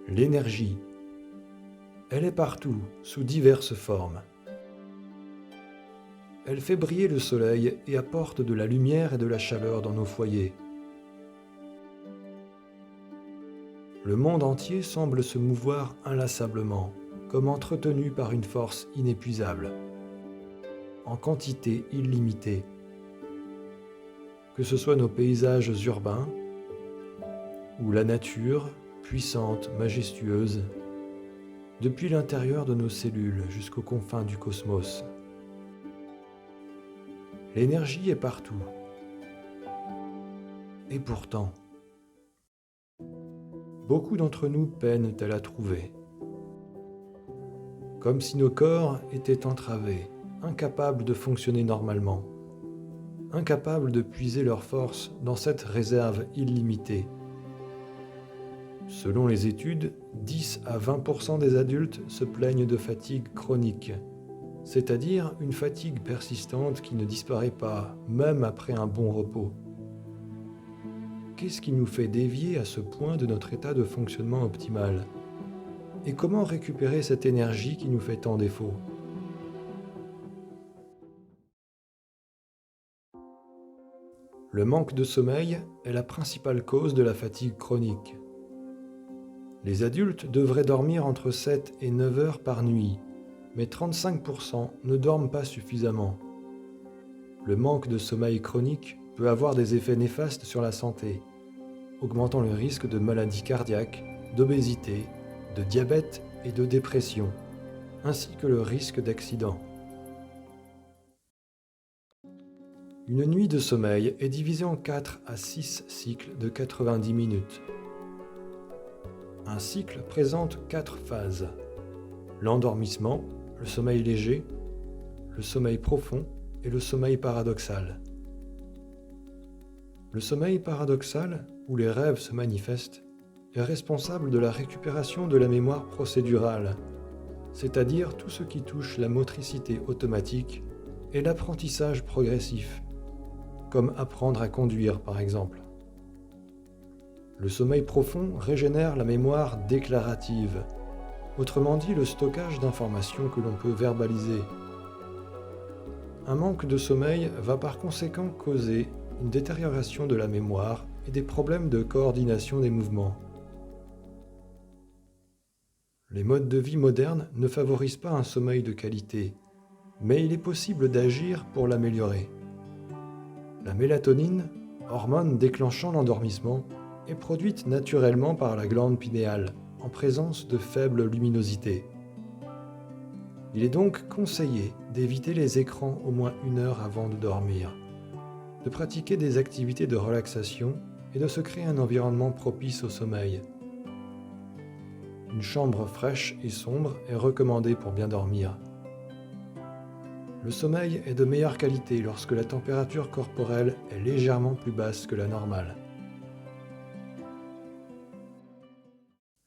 L'énergie. Elle est partout, sous diverses formes. Elle fait briller le soleil et apporte de la lumière et de la chaleur dans nos foyers. Le monde entier semble se mouvoir inlassablement, comme entretenu par une force inépuisable, en quantité illimitée. Que ce soit nos paysages urbains, ou la nature, puissante, majestueuse, depuis l'intérieur de nos cellules jusqu'aux confins du cosmos. L'énergie est partout. Et pourtant, beaucoup d'entre nous peinent à la trouver. Comme si nos corps étaient entravés, incapables de fonctionner normalement, incapables de puiser leur force dans cette réserve illimitée. Selon les études, 10 à 20% des adultes se plaignent de fatigue chronique, c'est-à-dire une fatigue persistante qui ne disparaît pas, même après un bon repos. Qu'est-ce qui nous fait dévier à ce point de notre état de fonctionnement optimal? Et comment récupérer cette énergie qui nous fait tant défaut? Le manque de sommeil est la principale cause de la fatigue chronique. Les adultes devraient dormir entre 7 et 9 heures par nuit, mais 35% ne dorment pas suffisamment. Le manque de sommeil chronique peut avoir des effets néfastes sur la santé, augmentant le risque de maladies cardiaques, d'obésité, de diabète et de dépression, ainsi que le risque d'accident. Une nuit de sommeil est divisée en 4 à 6 cycles de 90 minutes. Un cycle présente 4 phases: l'endormissement, le sommeil léger, le sommeil profond et le sommeil paradoxal. Le sommeil paradoxal, où les rêves se manifestent, est responsable de la récupération de la mémoire procédurale, c'est-à-dire tout ce qui touche la motricité automatique et l'apprentissage progressif, comme apprendre à conduire par exemple. Le sommeil profond régénère la mémoire déclarative, autrement dit le stockage d'informations que l'on peut verbaliser. Un manque de sommeil va par conséquent causer une détérioration de la mémoire et des problèmes de coordination des mouvements. Les modes de vie modernes ne favorisent pas un sommeil de qualité, mais il est possible d'agir pour l'améliorer. La mélatonine, hormone déclenchant l'endormissement, est produite naturellement par la glande pinéale, en présence de faible luminosité. Il est donc conseillé d'éviter les écrans au moins 1 heure avant de dormir, de pratiquer des activités de relaxation et de se créer un environnement propice au sommeil. Une chambre fraîche et sombre est recommandée pour bien dormir. Le sommeil est de meilleure qualité lorsque la température corporelle est légèrement plus basse que la normale.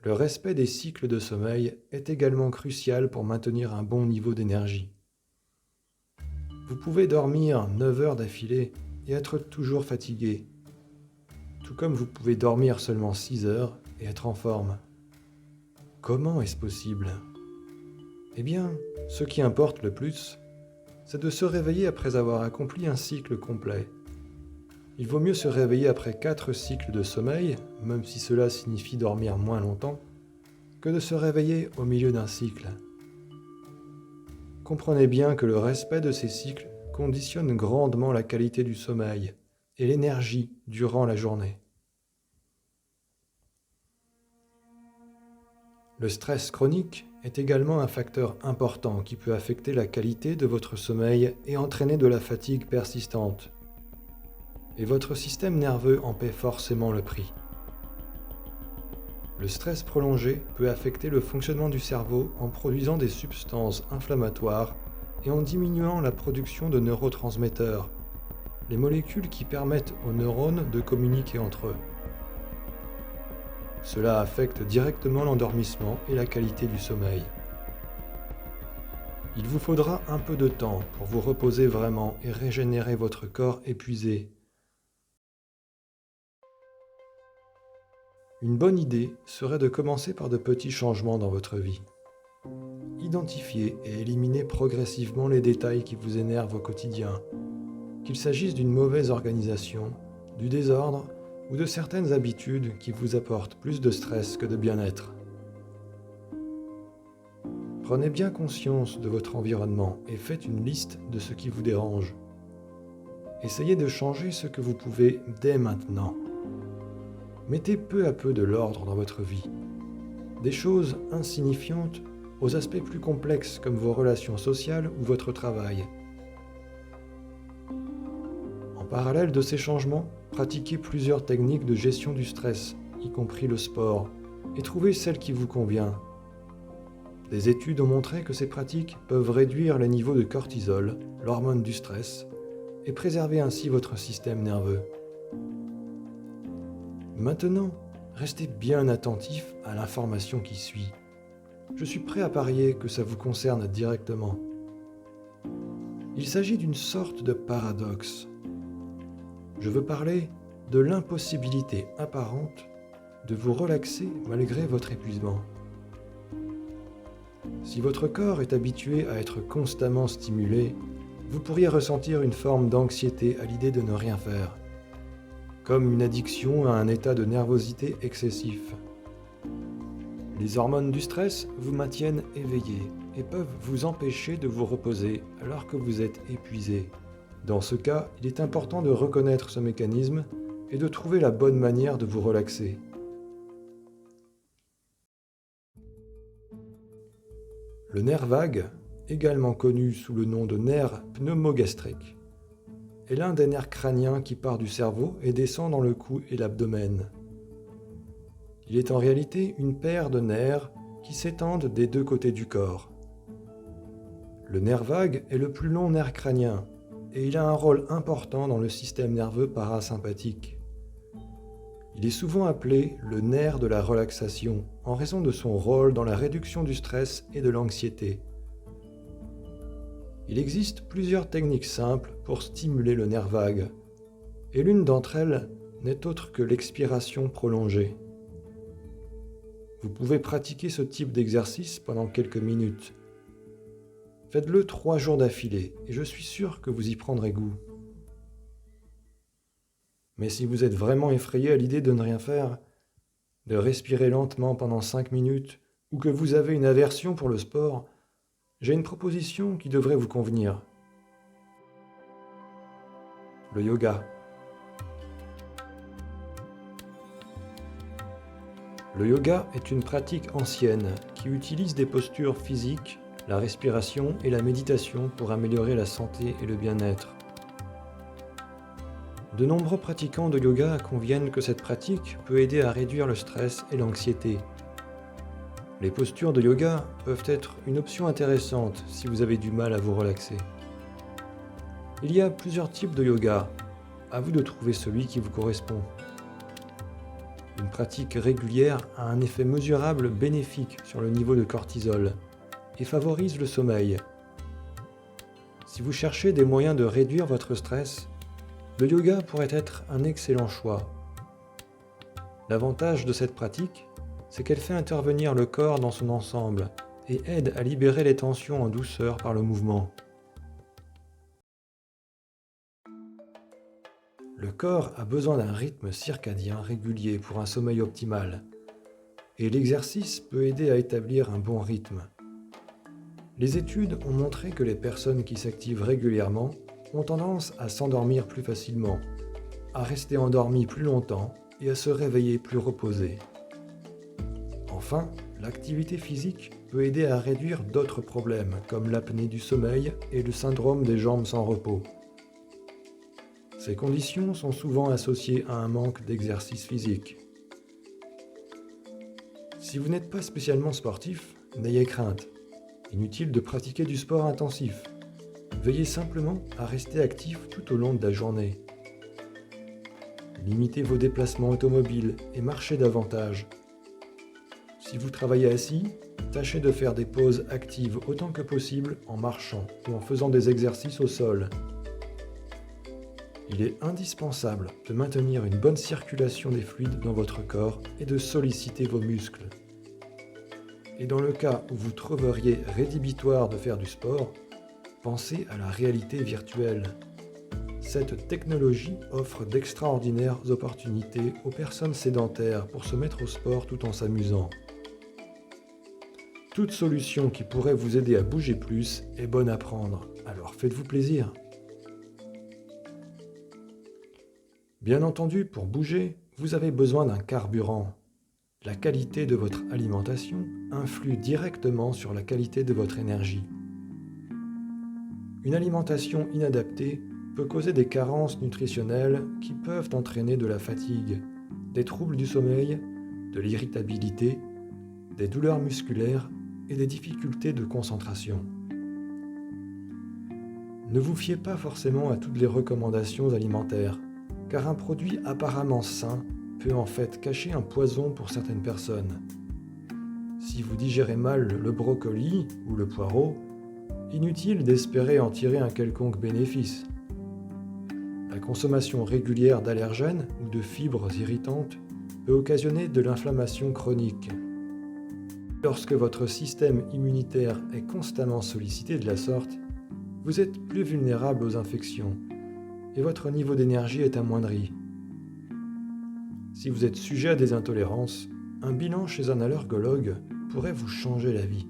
Le respect des cycles de sommeil est également crucial pour maintenir un bon niveau d'énergie. Vous pouvez dormir 9 heures d'affilée et être toujours fatigué, tout comme vous pouvez dormir seulement 6 heures et être en forme. Comment est-ce possible? Eh bien, ce qui importe le plus, c'est de se réveiller après avoir accompli un cycle complet. Il vaut mieux se réveiller après 4 cycles de sommeil, même si cela signifie dormir moins longtemps, que de se réveiller au milieu d'un cycle. Comprenez bien que le respect de ces cycles conditionne grandement la qualité du sommeil et l'énergie durant la journée. Le stress chronique est également un facteur important qui peut affecter la qualité de votre sommeil et entraîner de la fatigue persistante. Et votre système nerveux en paie forcément le prix. Le stress prolongé peut affecter le fonctionnement du cerveau en produisant des substances inflammatoires et en diminuant la production de neurotransmetteurs, les molécules qui permettent aux neurones de communiquer entre eux. Cela affecte directement l'endormissement et la qualité du sommeil. Il vous faudra un peu de temps pour vous reposer vraiment et régénérer votre corps épuisé. Une bonne idée serait de commencer par de petits changements dans votre vie. Identifiez et éliminez progressivement les détails qui vous énervent au quotidien, qu'il s'agisse d'une mauvaise organisation, du désordre ou de certaines habitudes qui vous apportent plus de stress que de bien-être. Prenez bien conscience de votre environnement et faites une liste de ce qui vous dérange. Essayez de changer ce que vous pouvez dès maintenant. Mettez peu à peu de l'ordre dans votre vie. Des choses insignifiantes aux aspects plus complexes comme vos relations sociales ou votre travail. En parallèle de ces changements, pratiquez plusieurs techniques de gestion du stress, y compris le sport, et trouvez celle qui vous convient. Des études ont montré que ces pratiques peuvent réduire les niveaux de cortisol, l'hormone du stress, et préserver ainsi votre système nerveux. Maintenant, restez bien attentif à l'information qui suit. Je suis prêt à parier que ça vous concerne directement. Il s'agit d'une sorte de paradoxe. Je veux parler de l'impossibilité apparente de vous relaxer malgré votre épuisement. Si votre corps est habitué à être constamment stimulé, vous pourriez ressentir une forme d'anxiété à l'idée de ne rien faire, comme une addiction à un état de nervosité excessif. Les hormones du stress vous maintiennent éveillé et peuvent vous empêcher de vous reposer alors que vous êtes épuisé. Dans ce cas, il est important de reconnaître ce mécanisme et de trouver la bonne manière de vous relaxer. Le nerf vague, également connu sous le nom de nerf pneumogastrique, est l'un des nerfs crâniens qui part du cerveau et descend dans le cou et l'abdomen. Il est en réalité une paire de nerfs qui s'étendent des deux côtés du corps. Le nerf vague est le plus long nerf crânien et il a un rôle important dans le système nerveux parasympathique. Il est souvent appelé le nerf de la relaxation en raison de son rôle dans la réduction du stress et de l'anxiété. Il existe plusieurs techniques simples pour stimuler le nerf vague, et l'une d'entre elles n'est autre que l'expiration prolongée. Vous pouvez pratiquer ce type d'exercice pendant quelques minutes. Faites-le 3 jours d'affilée et je suis sûr que vous y prendrez goût. Mais si vous êtes vraiment effrayé à l'idée de ne rien faire, de respirer lentement pendant 5 minutes ou que vous avez une aversion pour le sport, j'ai une proposition qui devrait vous convenir. Le yoga. Le yoga est une pratique ancienne qui utilise des postures physiques, la respiration et la méditation pour améliorer la santé et le bien-être. De nombreux pratiquants de yoga conviennent que cette pratique peut aider à réduire le stress et l'anxiété. Les postures de yoga peuvent être une option intéressante si vous avez du mal à vous relaxer. Il y a plusieurs types de yoga, à vous de trouver celui qui vous correspond. Une pratique régulière a un effet mesurable bénéfique sur le niveau de cortisol et favorise le sommeil. Si vous cherchez des moyens de réduire votre stress, le yoga pourrait être un excellent choix. L'avantage de cette pratique, c'est qu'elle fait intervenir le corps dans son ensemble et aide à libérer les tensions en douceur par le mouvement. Le corps a besoin d'un rythme circadien régulier pour un sommeil optimal, et l'exercice peut aider à établir un bon rythme. Les études ont montré que les personnes qui s'activent régulièrement ont tendance à s'endormir plus facilement, à rester endormies plus longtemps et à se réveiller plus reposées. Enfin, l'activité physique peut aider à réduire d'autres problèmes comme l'apnée du sommeil et le syndrome des jambes sans repos. Ces conditions sont souvent associées à un manque d'exercice physique. Si vous n'êtes pas spécialement sportif, n'ayez crainte. Inutile de pratiquer du sport intensif. Veillez simplement à rester actif tout au long de la journée. Limitez vos déplacements automobiles et marchez davantage. Si vous travaillez assis, tâchez de faire des pauses actives autant que possible en marchant ou en faisant des exercices au sol. Il est indispensable de maintenir une bonne circulation des fluides dans votre corps et de solliciter vos muscles. Et dans le cas où vous trouveriez rédhibitoire de faire du sport, pensez à la réalité virtuelle. Cette technologie offre d'extraordinaires opportunités aux personnes sédentaires pour se mettre au sport tout en s'amusant. Toute solution qui pourrait vous aider à bouger plus est bonne à prendre, alors faites-vous plaisir. Bien entendu, pour bouger, vous avez besoin d'un carburant. La qualité de votre alimentation influe directement sur la qualité de votre énergie. Une alimentation inadaptée peut causer des carences nutritionnelles qui peuvent entraîner de la fatigue, des troubles du sommeil, de l'irritabilité, des douleurs musculaires et des difficultés de concentration. Ne vous fiez pas forcément à toutes les recommandations alimentaires, car un produit apparemment sain peut en fait cacher un poison pour certaines personnes. Si vous digérez mal le brocoli ou le poireau, inutile d'espérer en tirer un quelconque bénéfice. La consommation régulière d'allergènes ou de fibres irritantes peut occasionner de l'inflammation chronique. Lorsque votre système immunitaire est constamment sollicité de la sorte, vous êtes plus vulnérable aux infections et votre niveau d'énergie est amoindri. Si vous êtes sujet à des intolérances, un bilan chez un allergologue pourrait vous changer la vie.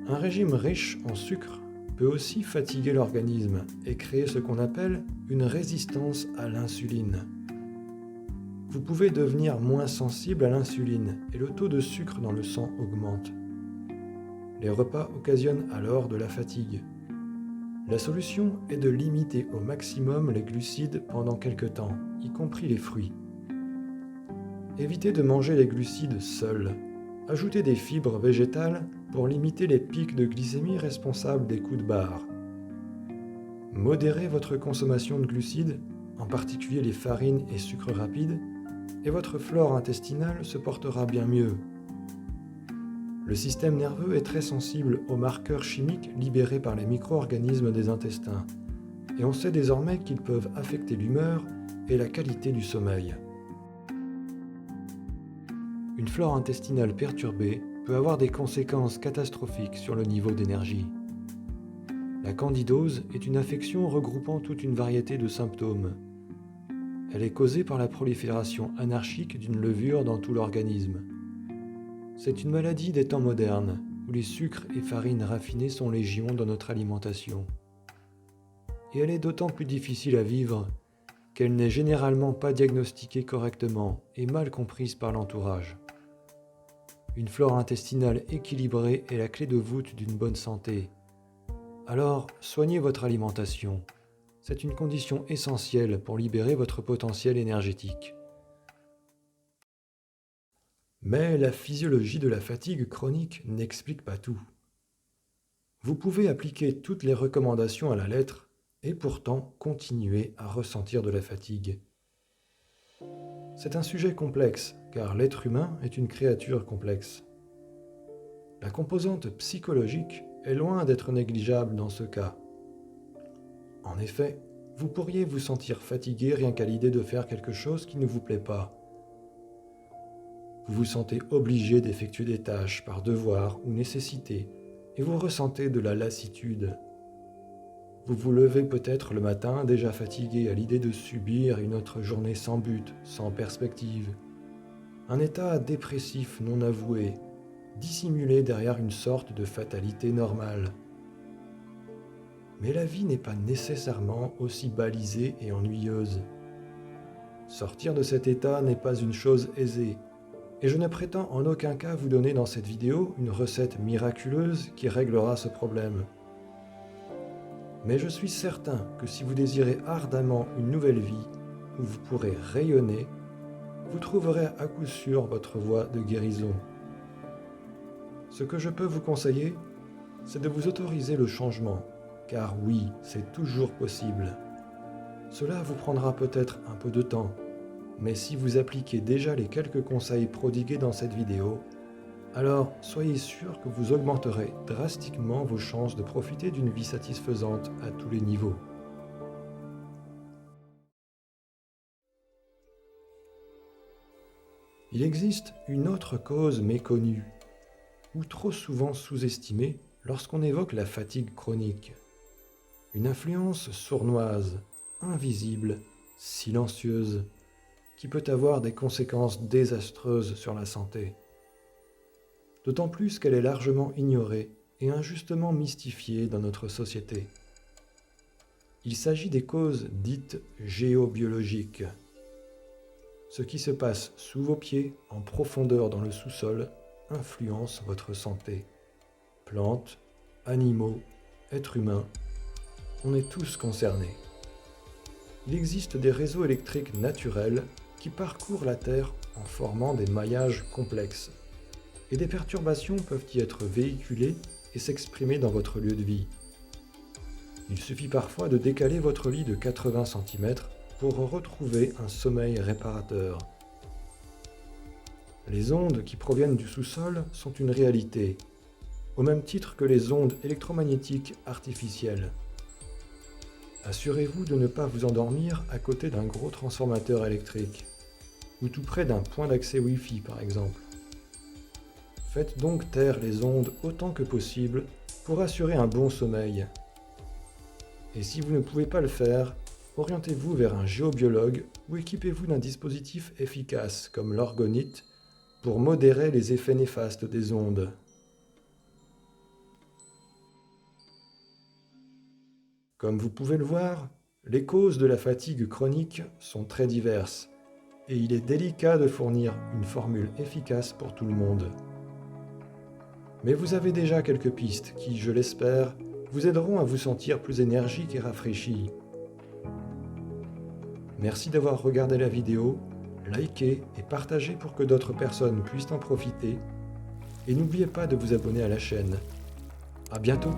Un régime riche en sucre peut aussi fatiguer l'organisme et créer ce qu'on appelle une résistance à l'insuline. Vous pouvez devenir moins sensible à l'insuline et le taux de sucre dans le sang augmente. Les repas occasionnent alors de la fatigue. La solution est de limiter au maximum les glucides pendant quelque temps, y compris les fruits. Évitez de manger les glucides seuls. Ajoutez des fibres végétales pour limiter les pics de glycémie responsables des coups de barre. Modérez votre consommation de glucides, en particulier les farines et sucres rapides, et votre flore intestinale se portera bien mieux. Le système nerveux est très sensible aux marqueurs chimiques libérés par les micro-organismes des intestins, et on sait désormais qu'ils peuvent affecter l'humeur et la qualité du sommeil. Une flore intestinale perturbée peut avoir des conséquences catastrophiques sur le niveau d'énergie. La candidose est une affection regroupant toute une variété de symptômes. Elle est causée par la prolifération anarchique d'une levure dans tout l'organisme. C'est une maladie des temps modernes, où les sucres et farines raffinées sont légion dans notre alimentation. Et elle est d'autant plus difficile à vivre qu'elle n'est généralement pas diagnostiquée correctement et mal comprise par l'entourage. Une flore intestinale équilibrée est la clé de voûte d'une bonne santé. Alors, soignez votre alimentation. C'est une condition essentielle pour libérer votre potentiel énergétique. Mais la physiologie de la fatigue chronique n'explique pas tout. Vous pouvez appliquer toutes les recommandations à la lettre et pourtant continuer à ressentir de la fatigue. C'est un sujet complexe, car l'être humain est une créature complexe. La composante psychologique est loin d'être négligeable dans ce cas. En effet, vous pourriez vous sentir fatigué rien qu'à l'idée de faire quelque chose qui ne vous plaît pas. Vous vous sentez obligé d'effectuer des tâches par devoir ou nécessité et vous ressentez de la lassitude. Vous vous levez peut-être le matin déjà fatigué à l'idée de subir une autre journée sans but, sans perspective. Un état dépressif non avoué, dissimulé derrière une sorte de fatalité normale. Mais la vie n'est pas nécessairement aussi balisée et ennuyeuse. Sortir de cet état n'est pas une chose aisée. Et je ne prétends en aucun cas vous donner dans cette vidéo une recette miraculeuse qui réglera ce problème. Mais je suis certain que si vous désirez ardemment une nouvelle vie où vous pourrez rayonner, vous trouverez à coup sûr votre voie de guérison. Ce que je peux vous conseiller, c'est de vous autoriser le changement, car oui, c'est toujours possible. Cela vous prendra peut-être un peu de temps, mais si vous appliquez déjà les quelques conseils prodigués dans cette vidéo, alors soyez sûr que vous augmenterez drastiquement vos chances de profiter d'une vie satisfaisante à tous les niveaux. Il existe une autre cause méconnue, ou trop souvent sous-estimée lorsqu'on évoque la fatigue chronique. Une influence sournoise, invisible, silencieuse, qui peut avoir des conséquences désastreuses sur la santé. D'autant plus qu'elle est largement ignorée et injustement mystifiée dans notre société. Il s'agit des causes dites géobiologiques. Ce qui se passe sous vos pieds, en profondeur dans le sous-sol, influence votre santé. Plantes, animaux, êtres humains, on est tous concernés. Il existe des réseaux électriques naturels qui parcourent la Terre en formant des maillages complexes. Et des perturbations peuvent y être véhiculées et s'exprimer dans votre lieu de vie. Il suffit parfois de décaler votre lit de 80 cm pour retrouver un sommeil réparateur. Les ondes qui proviennent du sous-sol sont une réalité, au même titre que les ondes électromagnétiques artificielles. Assurez-vous de ne pas vous endormir à côté d'un gros transformateur électrique, ou tout près d'un point d'accès Wi-Fi par exemple. Faites donc taire les ondes autant que possible pour assurer un bon sommeil. Et si vous ne pouvez pas le faire, orientez-vous vers un géobiologue ou équipez-vous d'un dispositif efficace comme l'orgonite pour modérer les effets néfastes des ondes. Comme vous pouvez le voir, les causes de la fatigue chronique sont très diverses et il est délicat de fournir une formule efficace pour tout le monde. Mais vous avez déjà quelques pistes qui, je l'espère, vous aideront à vous sentir plus énergique et rafraîchi. Merci d'avoir regardé la vidéo, likez et partagez pour que d'autres personnes puissent en profiter. Et n'oubliez pas de vous abonner à la chaîne. À bientôt!